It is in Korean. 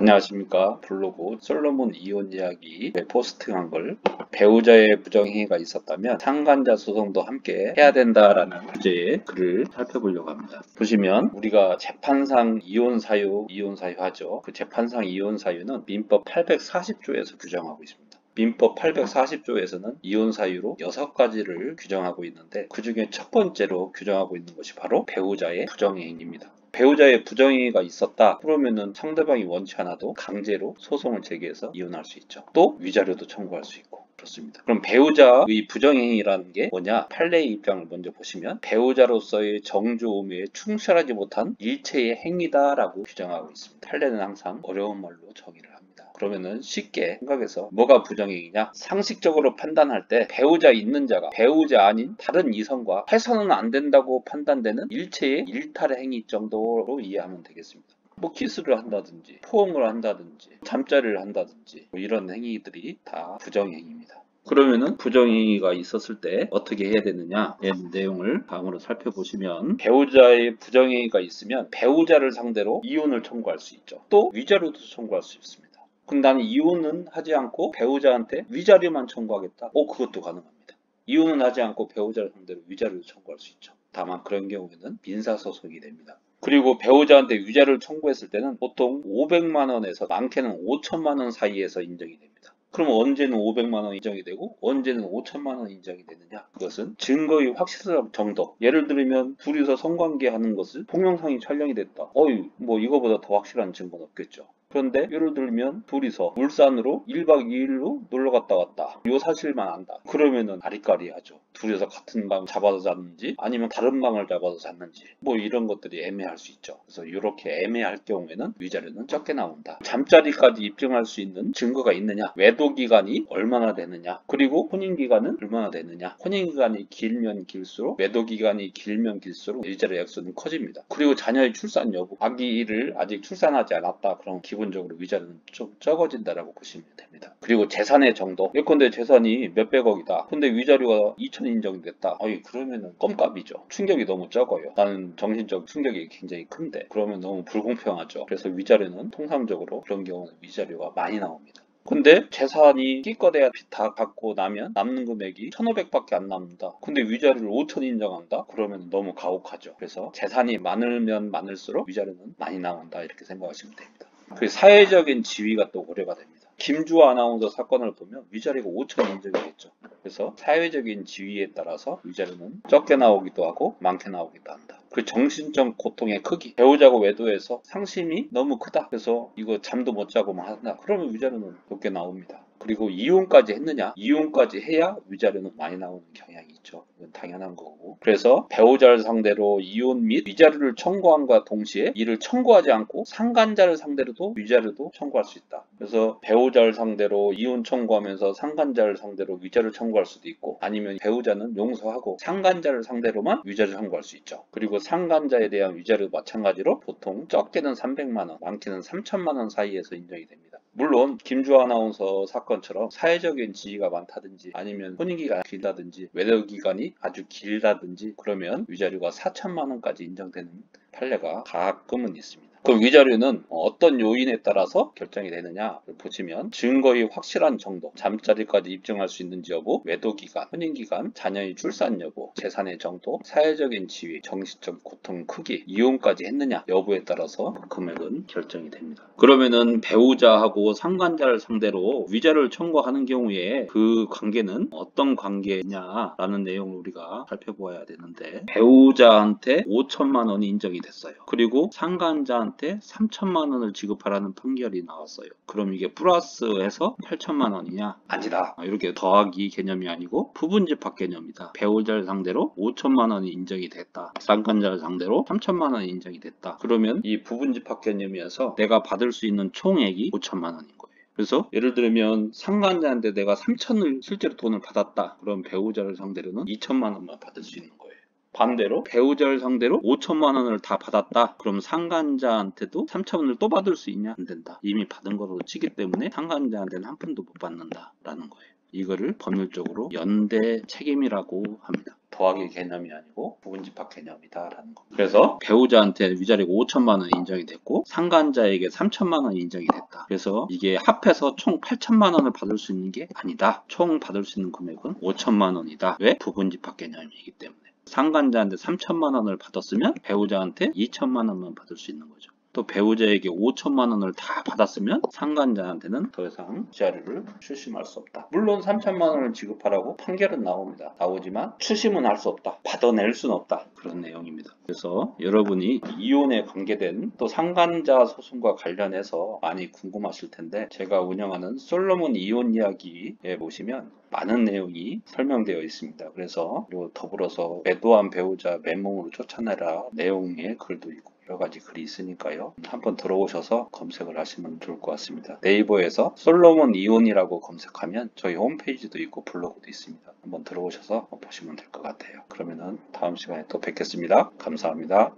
안녕하십니까. 블로그 솔로몬 이혼 이야기 포스팅한 걸 배우자의 부정행위가 있었다면 상간자 소송도 함께 해야 된다라는 주제의 글을 살펴보려고 합니다. 보시면 우리가 재판상 이혼 사유 하죠. 그 재판상 이혼 사유는 민법 840조에서 규정하고 있습니다. 민법 840조에서는 이혼 사유로 6가지를 규정하고 있는데 그 중에 첫 번째로 규정하고 있는 것이 바로 배우자의 부정행위입니다. 배우자의 부정행위가 있었다 그러면은 상대방이 원치 않아도 강제로 소송을 제기해서 이혼할 수 있죠. 또 위자료도 청구할 수 있고 그렇습니다. 그럼 배우자의 부정행위라는 게 뭐냐? 판례의 입장을 먼저 보시면 배우자로서의 정주 의무에 충실하지 못한 일체의 행위다라고 규정하고 있습니다. 판례는 항상 어려운 말로 정의를 합니다. 그러면은 쉽게 생각해서 뭐가 부정행위냐? 상식적으로 판단할 때 배우자 있는 자가 배우자 아닌 다른 이성과 해서는 안 된다고 판단되는 일체의 일탈의 행위 정도로 이해하면 되겠습니다. 뭐 키스를 한다든지 포옹을 한다든지 잠자리를 한다든지 뭐 이런 행위들이 다 부정행위입니다. 그러면은 부정행위가 있었을 때 어떻게 해야 되느냐 이 내용을 다음으로 살펴보시면 배우자의 부정행위가 있으면 배우자를 상대로 이혼을 청구할 수 있죠. 또 위자료도 청구할 수 있습니다. 근데 나는 이혼은 하지 않고 배우자한테 위자료만 청구하겠다. 그것도 가능합니다. 이혼은 하지 않고 배우자를 상대로 위자료를 청구할 수 있죠. 다만 그런 경우에는 민사소송이 됩니다. 그리고 배우자한테 위자료를 청구했을 때는 보통 500만 원에서 많게는 5천만 원 사이에서 인정이 됩니다. 그럼 언제는 500만 원 인정이 되고 언제는 5천만 원 인정이 되느냐? 그것은 증거의 확실성 정도. 예를 들면 둘이서 성관계 하는 것을 동영상이 촬영이 됐다. 뭐 이거보다 더 확실한 증거는 없겠죠. 그런데 예를 들면 둘이서 울산으로 1박 2일로 놀러 갔다 왔다. 이 사실만 안다. 그러면은 아리까리하죠. 둘이서 같은 방 잡아서 잤는지 아니면 다른 방을 잡아서 잤는지 뭐 이런 것들이 애매할 수 있죠. 그래서 이렇게 애매할 경우에는 위자료는 적게 나온다. 잠자리까지 입증할 수 있는 증거가 있느냐? 외도 기간이 얼마나 되느냐? 그리고 혼인 기간은 얼마나 되느냐? 혼인 기간이 길면 길수록 외도 기간이 길면 길수록 위자료 액수는 커집니다. 그리고 자녀의 출산 여부, 아기를 아직 출산하지 않았다. 그럼 기본적으로 위자료는 좀 적어진다라고 보시면 됩니다. 그리고 재산의 정도. 예컨대 재산이 몇백억이다. 근데 위자료가 2천 인정이 됐다. 그러면은 껌값이죠. 충격이 너무 적어요. 나는 정신적 충격이 굉장히 큰데 그러면 너무 불공평하죠. 그래서 위자료는 통상적으로 그런 경우는 위자료가 많이 나옵니다. 근데 재산이 끼꺼대야 다 갖고 나면 남는 금액이 1,500밖에 안 남는다. 근데 위자료를 5천 인정한다? 그러면 너무 가혹하죠. 그래서 재산이 많으면 많을수록 위자료는 많이 나온다 이렇게 생각하시면 됩니다. 그 사회적인 지위가 또 고려가 됩니다. 김주아 아나운서 사건을 보면 위자료가 5천 인정이겠죠. 그래서 사회적인 지위에 따라서 위자료는 적게 나오기도 하고 많게 나오기도 한다. 그 정신적 고통의 크기, 배우자고 외도해서 상심이 너무 크다. 그래서 이거 잠도 못 자고만 한다. 그러면 위자료는 적게 나옵니다. 그리고 이혼까지 했느냐? 이혼까지 해야 위자료는 많이 나오는 경향이 있죠. 이건 당연한 거고. 그래서 배우자를 상대로 이혼 및 위자료를 청구함과 동시에 이를 청구하지 않고 상간자를 상대로도 위자료도 청구할 수 있다. 그래서 배우자를 상대로 이혼 청구하면서 상간자를 상대로 위자료를 청구할 수도 있고 아니면 배우자는 용서하고 상간자를 상대로만 위자료를 청구할 수 있죠. 그리고 상간자에 대한 위자료 마찬가지로 보통 적게는 300만 원, 많게는 3천만 원 사이에서 인정이 됩니다. 물론 김주아 아나운서 사건처럼 사회적인 지위가 많다든지 아니면 혼인기간이 길다든지 외도기간이 아주 길다든지 그러면 위자료가 4천만 원까지 인정되는 판례가 가끔은 있습니다. 그 위자료는 어떤 요인에 따라서 결정이 되느냐를 보시면 증거의 확실한 정도, 잠자리까지 입증할 수 있는지 여부, 외도기간, 혼인기간, 자녀의 출산 여부, 재산의 정도, 사회적인 지위, 정신적 고통 크기, 이혼까지 했느냐 여부에 따라서 금액은 결정이 됩니다. 그러면은 배우자하고 상간자를 상대로 위자료를 청구하는 경우에 그 관계는 어떤 관계냐라는 내용을 우리가 살펴보아야 되는데 배우자한테 5천만 원이 인정이 됐어요. 그리고 상간자한테 3천만 원을 지급하라는 판결이 나왔어요. 그럼 이게 플러스해서 8천만 원이냐? 아니다. 이렇게 더하기 개념이 아니고 부분집합 개념이다. 배우자를 상대로 5천만 원이 인정이 됐다. 상간자를 상대로 3천만 원이 인정이 됐다. 그러면 이 부분집합 개념이어서 내가 받을 수 있는 총액이 5천만 원인 거예요. 그래서 예를 들면 상간자한테 내가 3천을 실제로 돈을 받았다. 그럼 배우자를 상대로는 2천만 원만 받을 수 있는 거예요. 반대로 배우자를 상대로 5천만 원을 다 받았다. 그럼 상간자한테도 3천 원을 또 받을 수 있냐? 안 된다. 이미 받은 거로 치기 때문에 상간자한테는 한 푼도 못 받는다 라는 거예요. 이거를 법률적으로 연대 책임이라고 합니다. 더하기 개념이 아니고 부분집합 개념이다라는 거. 그래서 배우자한테 위자료가 5천만 원 인정이 됐고 상간자에게 3천만 원 인정이 됐다. 그래서 이게 합해서 총 8천만 원을 받을 수 있는 게 아니다. 총 받을 수 있는 금액은 5천만 원이다. 왜? 부분집합 개념이기 때문에. 상간자한테 3천만 원을 받았으면 배우자한테 2천만 원만 받을 수 있는 거죠. 또 배우자에게 5천만 원을 다 받았으면 상간자한테는 더 이상 위자료를 추심할 수 없다. 물론 3천만 원을 지급하라고 판결은 나옵니다. 나오지만 추심은 할 수 없다. 받아낼 수는 없다. 그런 내용입니다. 그래서 여러분이 이혼에 관계된 또 상간자 소송과 관련해서 많이 궁금하실 텐데 제가 운영하는 솔로몬 이혼 이야기에 보시면 많은 내용이 설명되어 있습니다. 그래서 그리고 더불어서 매도한 배우자 맨몸으로 쫓아내라 내용의 글도 있고 여러 가지 글이 있으니까요. 한번 들어오셔서 검색을 하시면 좋을 것 같습니다. 네이버에서 솔로몬 이혼이라고 검색하면 저희 홈페이지도 있고 블로그도 있습니다. 한번 들어오셔서 보시면 될 것 같아요. 그러면은 다음 시간에 또 뵙겠습니다. 감사합니다.